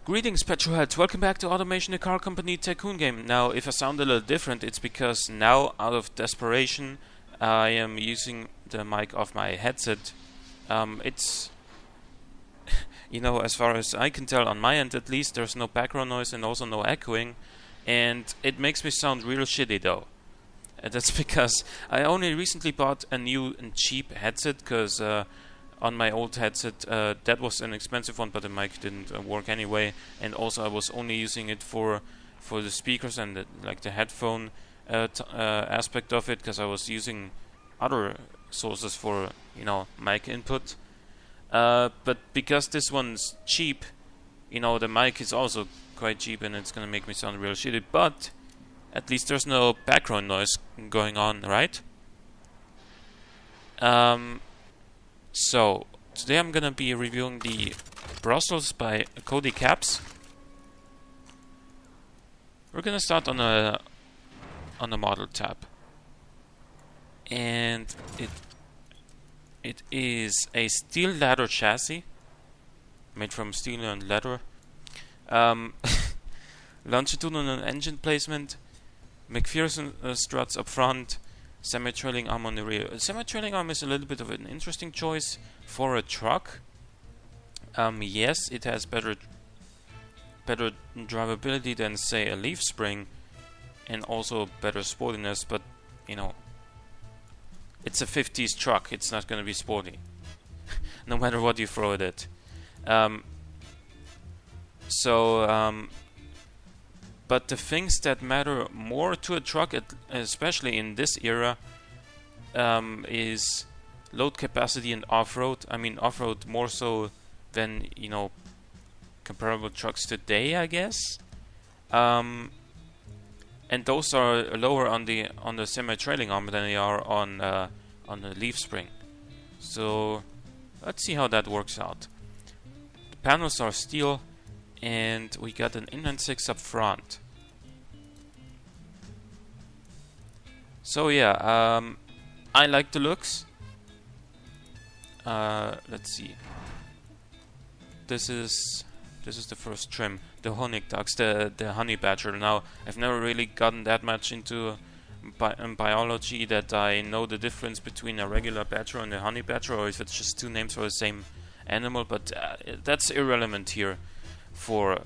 Greetings petrolheads, welcome back to Automation the Car Company Tycoon game. Now if I sound a little different, it's because now out of desperation I am using the mic of my headset. It's, as far as I can tell on my end at least, there's no background noise and also no echoing, and it makes me sound real shitty though. That's because I only recently bought a new and cheap headset, because on my old headset, that was an expensive one, but the mic didn't work anyway, and also I was only using it for the speakers and the headphone aspect of it, because I was using other sources for mic input. But because this one's cheap, the mic is also quite cheap, and it's gonna make me sound real shitty. But at least there's no background noise going on, right? So, today I'm gonna be reviewing the Brussels by Cody Caps. We're gonna start on the model tab. And it is a steel ladder chassis, made from steel and leather. Longitudinal engine placement, McPherson struts up front, semi-trailing arm on the rear. Semi-trailing arm is a little bit of an interesting choice for a truck. Yes, it has better drivability than, say, a leaf spring, and also better sportiness, but it's a 50s truck, it's not going to be sporty no matter what you throw at it. But the things that matter more to a truck, especially in this era, is load capacity and off-road. I mean, off-road more so than comparable trucks today, I guess. And those are lower on the semi-trailing arm than they are on the leaf spring. So let's see how that works out. The panels are steel, and we got an inline 6 up front. So yeah, I like the looks. Let's see. This is the first trim, the Honigdachs, the honey badger. Now, I've never really gotten that much into biology that I know the difference between a regular badger and a honey badger, or if it's just two names for the same animal. But that's irrelevant here for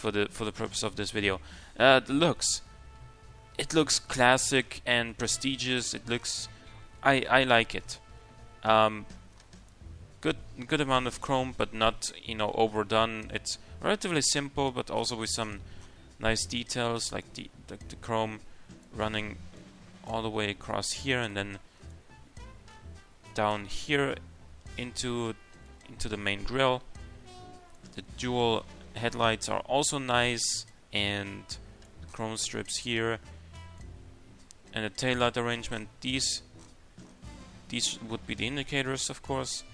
the purpose of this video. The looks. It looks classic and prestigious. It looks, I like it. Good amount of chrome, but not overdone. It's relatively simple, but also with some nice details, like the chrome running all the way across here and then down here into the main grille. The dual headlights are also nice, and the chrome strips here. And the taillight arrangement, these would be the indicators, of course.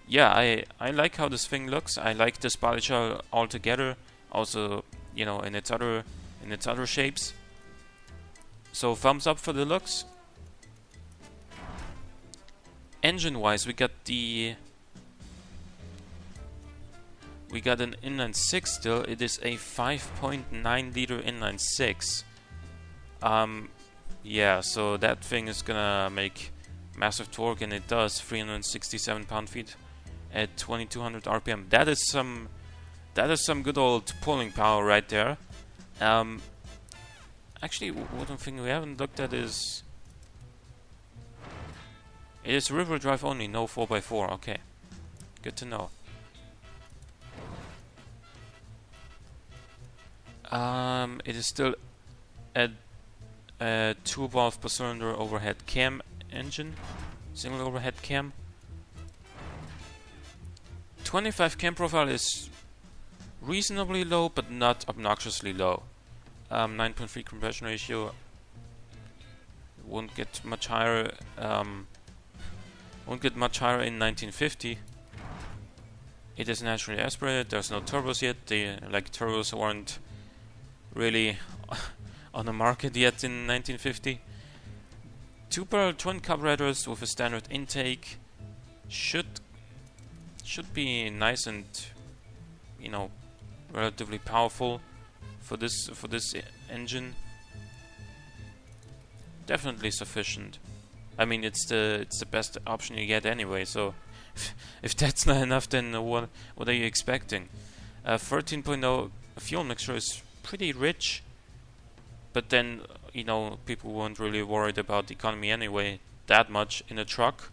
Yeah, I like how this thing looks. I like this body shell altogether. Also, in its other shapes. So thumbs up for the looks. Engine-wise, we got an inline 6 still. It is a 5.9 liter inline 6. Yeah, so that thing is gonna make massive torque, and it does 367 pound-feet at 2200 RPM. That is some good old pulling power right there. Actually, one thing we haven't looked at is it is river drive only, no 4x4. Okay, good to know. It is still a 2-valve per cylinder overhead cam engine, single overhead cam. 25 cam profile is reasonably low, but not obnoxiously low. 9.3 compression ratio. Won't get much higher. Won't get much higher in 1950. It is naturally aspirated. There's no turbos yet. Turbos weren't really on the market yet in 1950. 2-barrel twin carburetors with a standard intake. Should be nice and relatively powerful for this engine. Definitely sufficient. I mean, it's the best option you get anyway. So if that's not enough, then what are you expecting? 13.0 fuel mixture is pretty rich, but then you know, people weren't really worried about the economy anyway that much in a truck.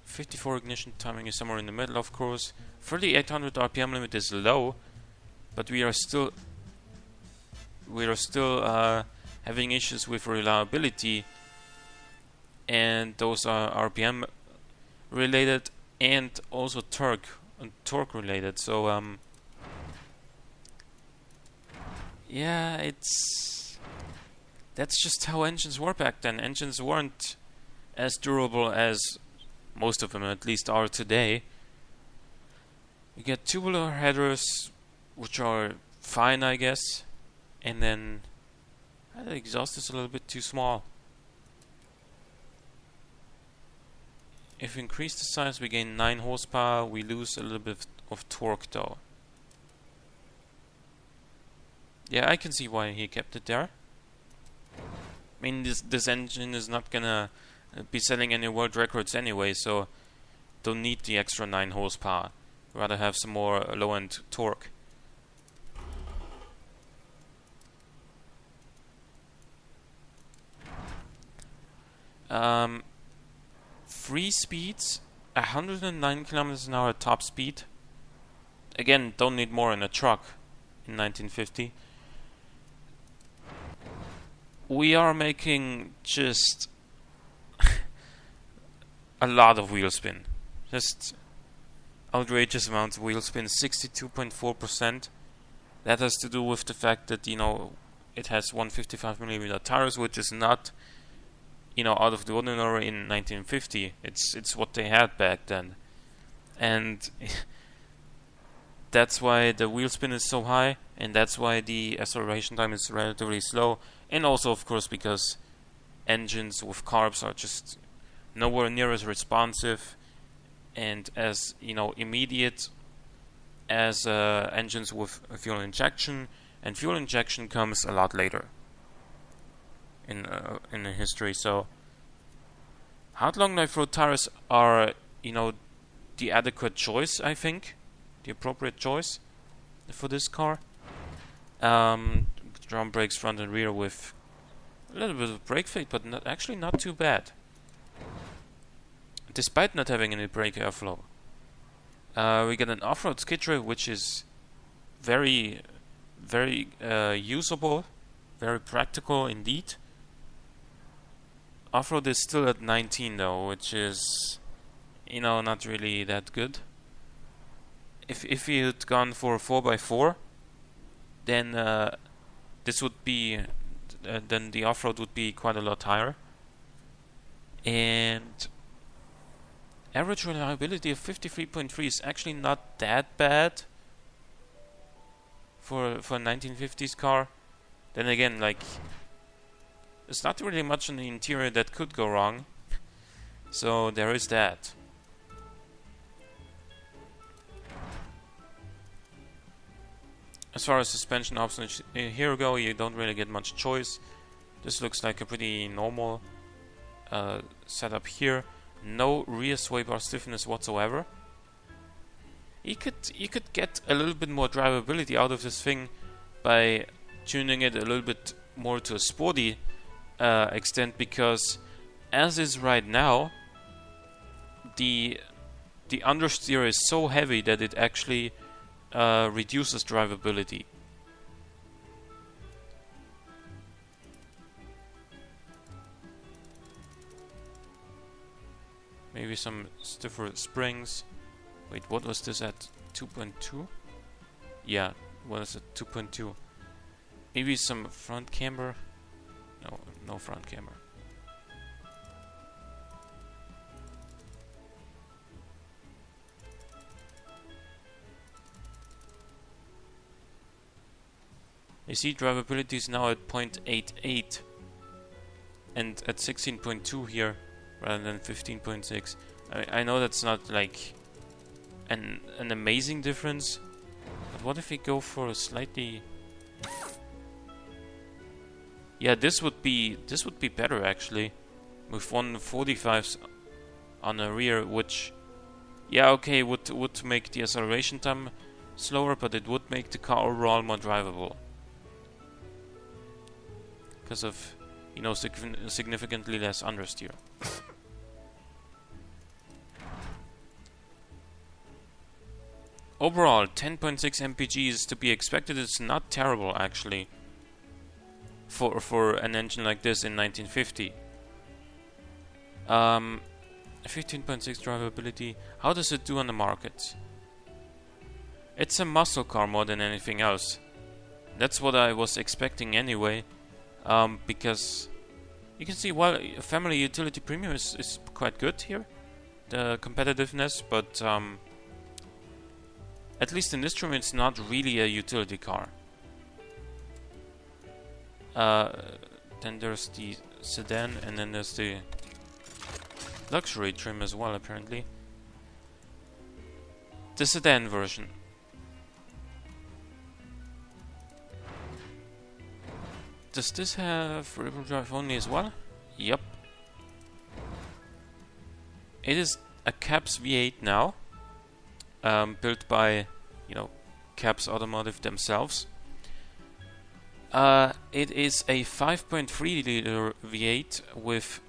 54 ignition timing is somewhere in the middle, of course. 3800 RPM limit is low, but we are still having issues with reliability, and those are RPM related and also torque related. So yeah, that's just how engines were back then. Engines weren't as durable as most of them at least are today. You get tubular headers, which are fine, I guess, and then the exhaust is a little bit too small. If we increase the size, we gain 9 horsepower. We lose a little bit of torque though. Yeah, I can see why he kept it there. I mean, this engine is not gonna be setting any world records anyway, so don't need the extra 9 horsepower. Rather have some more low-end torque. Free speeds, 109 kilometers an hour top speed. Again, don't need more in a truck in 1950. We are making just a lot of wheel spin. Just outrageous amounts of wheel spin, 62.4%. That has to do with the fact that, you know, it has 155mm tires, which is not, you know, out of the ordinary in 1950. It's what they had back then, and that's why the wheel spin is so high, and that's why the acceleration time is relatively slow, and also of course because engines with carbs are just nowhere near as responsive and as, you know, immediate as engines with fuel injection, and fuel injection comes a lot later in the history. So hard long life road tires are, you know, the adequate choice, I think, the appropriate choice for this car. Drum brakes front and rear with a little bit of brake fade, but actually not too bad, despite not having any brake airflow. We get an off-road skid tray, which is very, very usable, very practical indeed. Off-road is still at 19 though, which is, you know, not really that good. If we had gone for 4x4, then this would be then the off-road would be quite a lot higher. And average reliability of 53.3 is actually not that bad for a 1950s car. Then again, like, there's not really much in the interior that could go wrong, so there is that. As far as suspension options here go, you don't really get much choice. This looks like a pretty normal setup here. No rear sway bar stiffness whatsoever. You could get a little bit more drivability out of this thing by tuning it a little bit more to a sporty extent, because as is right now, the understeer is so heavy that it actually reduces drivability. Maybe some stiffer springs. Wait, what was this at 2.2? Yeah, what is it? 2.2. Maybe some front camber. No, no front camber. You see, drivability is now at 0.88 and at 16.2 here rather than 15.6. I know that's not like an amazing difference. But what if we go for a slightly... Yeah, this would be better actually, with 145s on the rear, which, yeah, okay, would make the acceleration time slower, but it would make the car overall more drivable because of, you know, significantly less understeer. Overall, 10.6 mpg is to be expected. It's not terrible actually for an engine like this in 1950. 15.6 drivability. How does it do on the market? It's a muscle car more than anything else. That's what I was expecting anyway. Because you can see, well, family utility premium is quite good here, the competitiveness, but at least in this trim it's not really a utility car. Then there's the sedan, and then there's the luxury trim as well, apparently. The sedan version. Does this have rear-wheel drive only as well? Yep. It is a Cabs V8 now, built by, you know, Cabs Automotive themselves. It is a 5.3 liter V8 with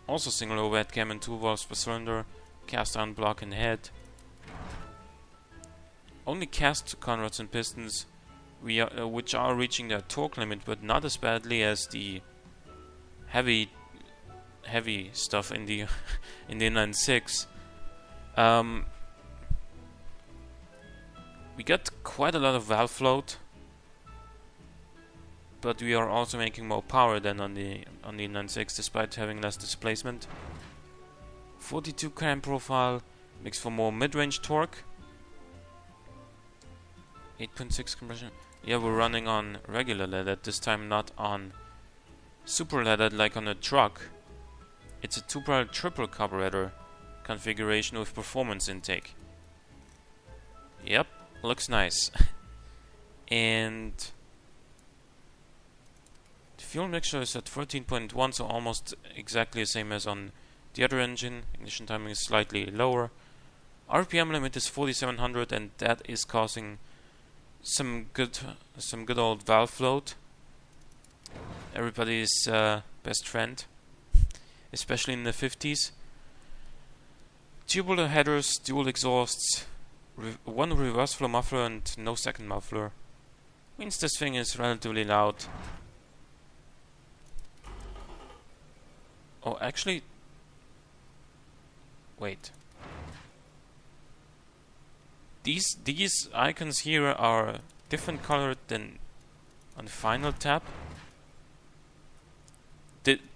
also single overhead cam and 2 valves per cylinder, cast iron block and head. Only cast conrods and pistons, which are reaching their torque limit, but not as badly as the heavy stuff in the in the inline-six. We got quite a lot of valve float, but we are also making more power than on the inline-six, despite having less displacement. 42 cam profile makes for more mid-range torque. 8.6 compression. Yeah, we're running on regular leaded, this time not on super leaded like on a truck. It's a 2-barrel triple carburetor configuration with performance intake. Yep, looks nice. And the fuel mixture is at 13.1, so almost exactly the same as on the other engine. Ignition timing is slightly lower. RPM limit is 4700, and that is causing some good old valve float. Everybody's best friend, especially in the 50s. Tubular headers, dual exhausts, one reverse flow muffler and no second muffler. Means this thing is relatively loud. Oh, actually, wait. These icons here are different colored than on the final tab.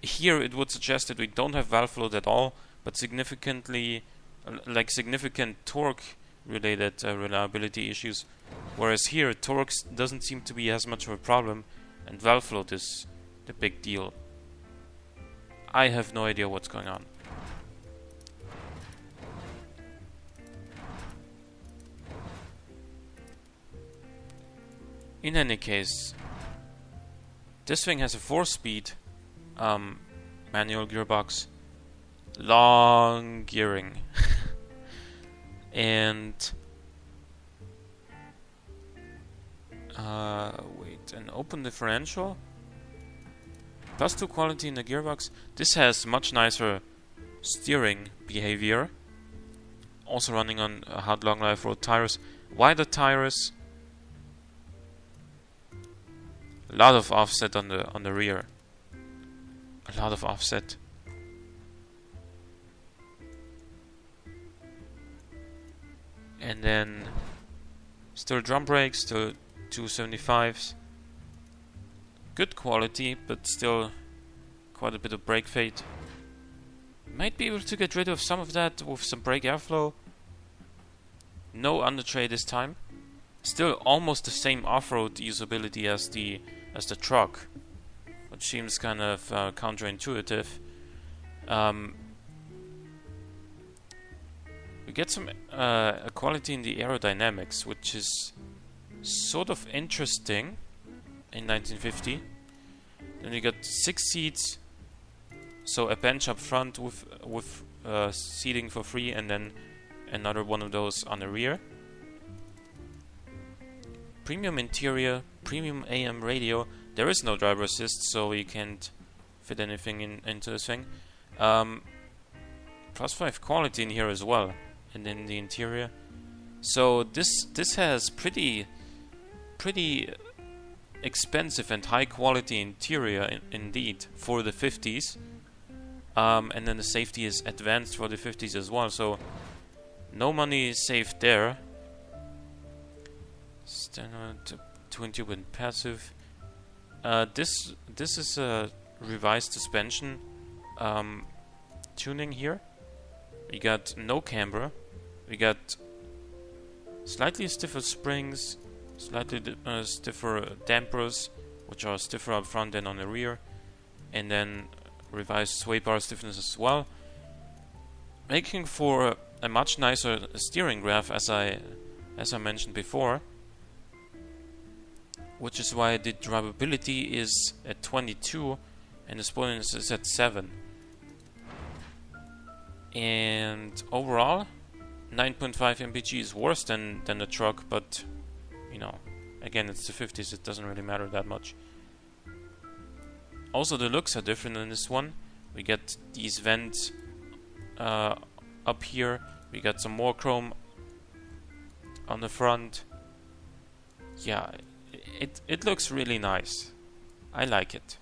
Here it would suggest that we don't have valve float at all, but significant torque related reliability issues. Whereas here torque doesn't seem to be as much of a problem, and valve float is the big deal. I have no idea what's going on. In any case, this thing has a 4-speed manual gearbox, long gearing, and wait, an open differential, +2 quality in the gearbox. This has much nicer steering behavior. Also running on hard long life road tires, wider tires. A lot of offset on the rear. A lot of offset. And then still drum brakes, still 275s. Good quality, but still quite a bit of brake fade. Might be able to get rid of some of that with some brake airflow. No under tray this time. Still almost the same off-road usability as the truck, which seems kind of counterintuitive. We get some equality in the aerodynamics, which is sort of interesting in 1950. Then we got 6 seats, so a bench up front with seating for free, and then another one of those on the rear. Premium interior, premium AM radio. There is no driver assist, so you can't fit anything into this thing. +5 quality in here as well, and in the interior. So this has pretty expensive and high quality interior indeed for the 50s. And then the safety is advanced for the 50s as well, so no money is saved there. Standard twin tube and passive. This is a revised suspension tuning here. We got no camber. We got slightly stiffer springs, slightly stiffer dampers, which are stiffer up front than on the rear, and then revised sway bar stiffness as well, making for a much nicer steering graph, as I mentioned before, which is why the drivability is at 22 and the sportiness is at 7. And overall, 9.5 mpg is worse than the truck, but you know, again, it's the 50s, it doesn't really matter that much. Also, the looks are different in this one. We get these vents up here. We got some more chrome on the front. Yeah, it looks really nice. I like it.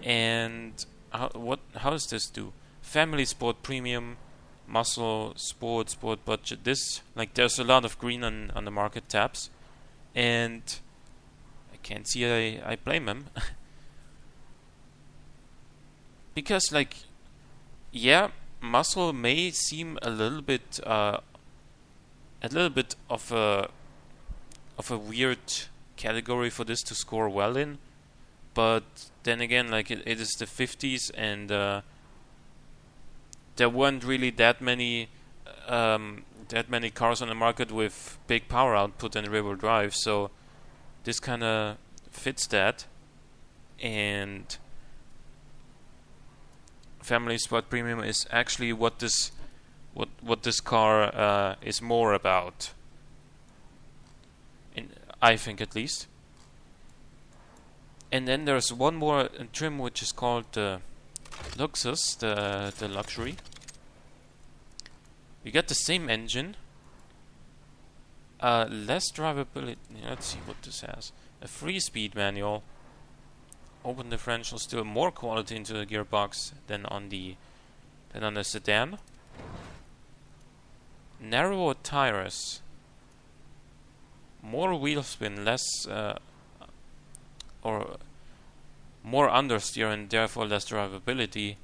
And how does this do? Family Sport Premium, Muscle Sport, Sport Budget. This, like, there's a lot of green on the market tabs, and I can't see I blame him. Because, like, yeah, muscle may seem a little bit of a weird category for this to score well in, but then again, like, it is the 50s, and there weren't really that many cars on the market with big power output and rear-wheel drive, so this kind of fits that. And Family Sport Premium is actually what this car is more about, I think, at least. And then there's one more trim, which is called the Luxus, the luxury. We get the same engine, less drivability. Let's see what this has. A 3-speed manual, open differential, still more quality into the gearbox than on the sedan. Narrower tires, more wheel spin, less or more understeer, and therefore less drivability.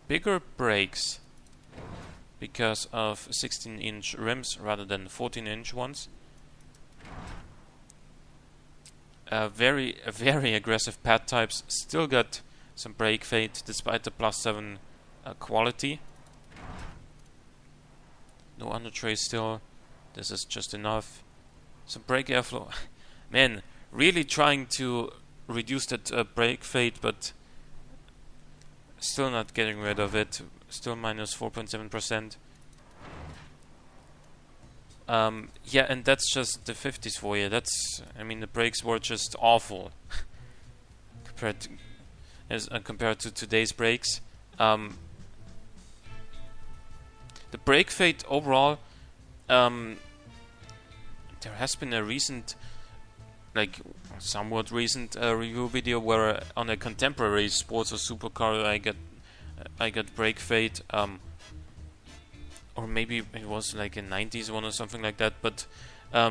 Bigger brakes because of 16-inch rims rather than 14-inch ones. Very aggressive pad types. Still got some brake fade despite the +7 quality. No under tray still. This is just enough. Some brake airflow. Man, really trying to reduce that brake fade, but still not getting rid of it. Still minus 4.7%. Yeah, and that's just the 50s for you. That's, I mean, the brakes were just awful compared to today's brakes. The brake fade overall, there has been a recent, like somewhat recent review video where on a contemporary sports or supercar I got brake fade, or maybe it was like a 90s one or something like that, but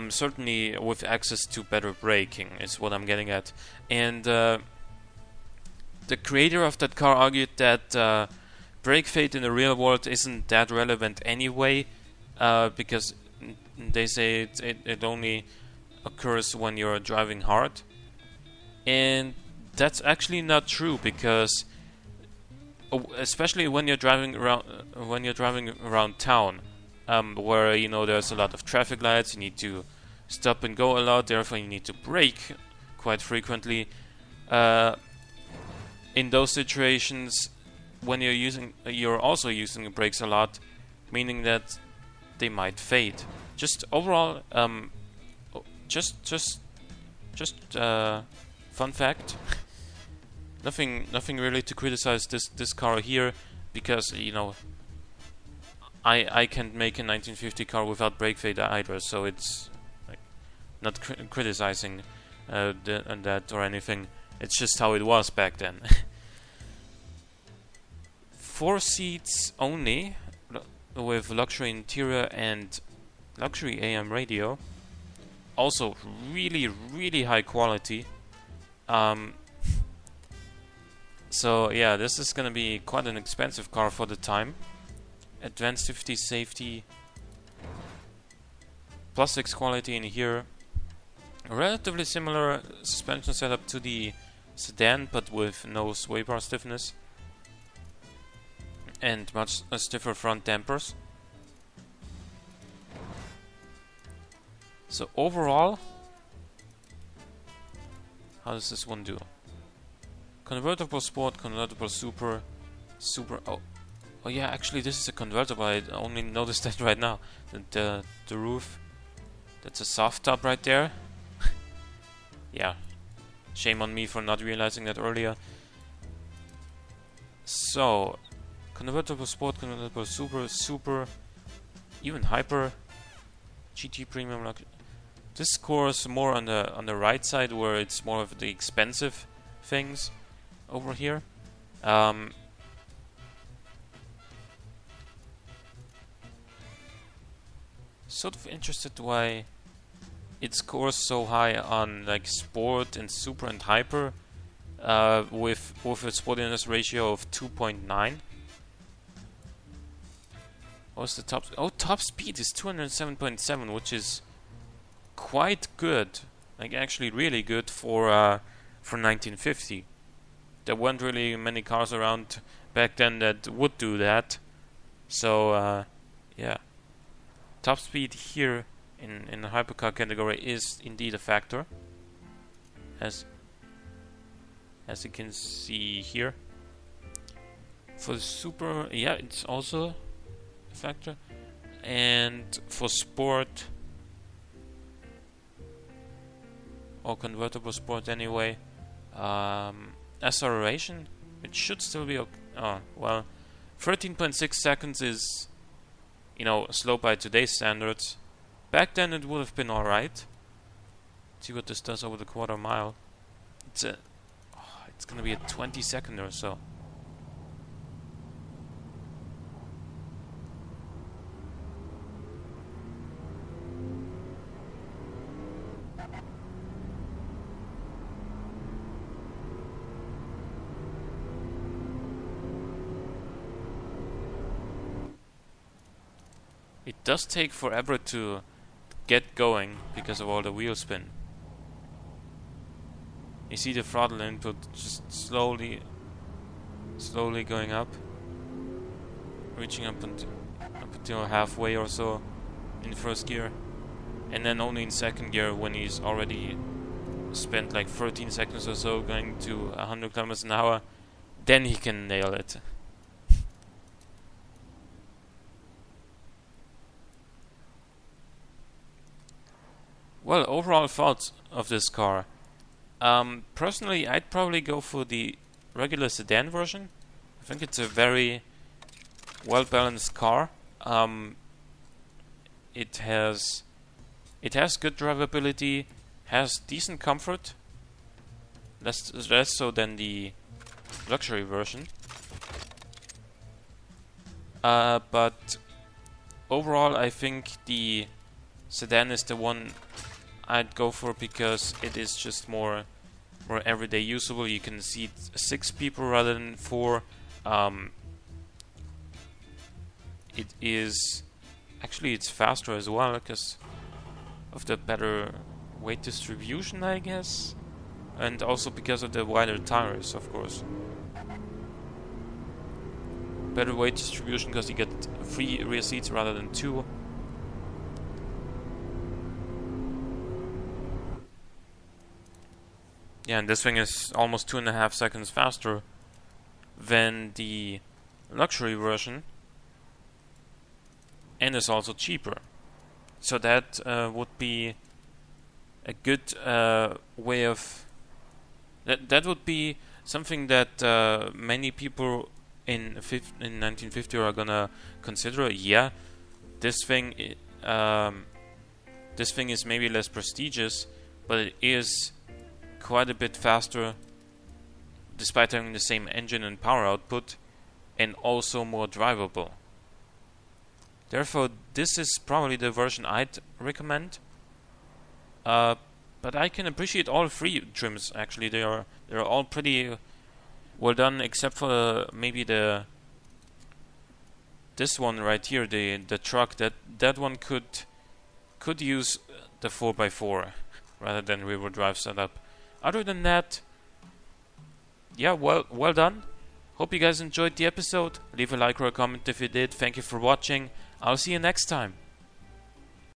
certainly with access to better braking is what I'm getting at. And the creator of that car argued that brake fade in the real world isn't that relevant anyway, because they say it only occurs when you're driving hard. And that's actually not true, because especially when you're driving around town, where you know there's a lot of traffic lights. You need to stop and go a lot, therefore you need to brake quite frequently. In those situations, when you're also using the brakes a lot, meaning that they might fade. Just overall, just fun fact. Nothing really to criticize this car here, because you know I can't make a 1950 car without brake fade either, so it's like not criticizing that or anything. It's just how it was back then. 4 seats only, with luxury interior and luxury AM radio. Also really high quality. So yeah, this is gonna be quite an expensive car for the time. Advanced 50 safety, +6 quality in here. A relatively similar suspension setup to the sedan, but with no sway bar stiffness. And much stiffer front dampers. So overall, how does this one do? Convertible Sport, Convertible Super, Super. Oh yeah, actually this is a convertible. I only noticed that right now. The roof. That's a soft top right there. Yeah, shame on me for not realizing that earlier. So, Convertible Sport, Convertible Super, Super, even Hyper, GT Premium. This scores more on the right side, where it's more of the expensive things over here. Sort of interested why it scores so high on like Sport and Super and Hyper, with a sportiness ratio of 2.9. What's the top? Oh, top speed is 207.7, which is quite good. Like actually really good for 1950. There weren't really many cars around back then that would do that. So yeah, top speed here in the hypercar category is indeed a factor, as you can see here. For the Super, yeah, it's also a factor, and for Sport or Convertible Sport anyway, acceleration, it should still be okay. Oh well, 13.6 seconds is, you know, slow by today's standards. Back then it would have been alright. See what this does over the quarter mile. It's gonna be a 20 second or so. It does take forever to get going because of all the wheel spin. You see the throttle input just slowly going up, reaching up until halfway or so in first gear, and then only in second gear, when he's already spent like 13 seconds or so going to 100 kilometers an hour, then he can nail it. Well, overall thoughts of this car. Personally, I'd probably go for the regular sedan version. I think it's a very well-balanced car. It has good drivability, has decent comfort, less so than the luxury version. But overall, I think the sedan is the one I'd go for, because it is just more everyday usable. You can seat 6 people rather than 4. It is actually, it's faster as well because of the better weight distribution, I guess, and also because of the wider tires, of course. better weight distribution because you get 3 rear seats rather than 2. Yeah, and this thing is almost 2.5 seconds faster than the luxury version, and is also cheaper. So that would be a good way of... That would be something that many people in 1950 are gonna consider. Yeah, this thing is maybe less prestigious, but it is quite a bit faster, despite having the same engine and power output, and also more drivable. Therefore, this is probably the version I'd recommend. But I can appreciate all 3 trims. Actually, they're all pretty well done, except for maybe this one right here, the truck. That one could use the 4x4 rather than rear-wheel drive setup. Other than that, yeah, well done. Hope you guys enjoyed the episode. Leave a like or a comment if you did. Thank you for watching. I'll see you next time.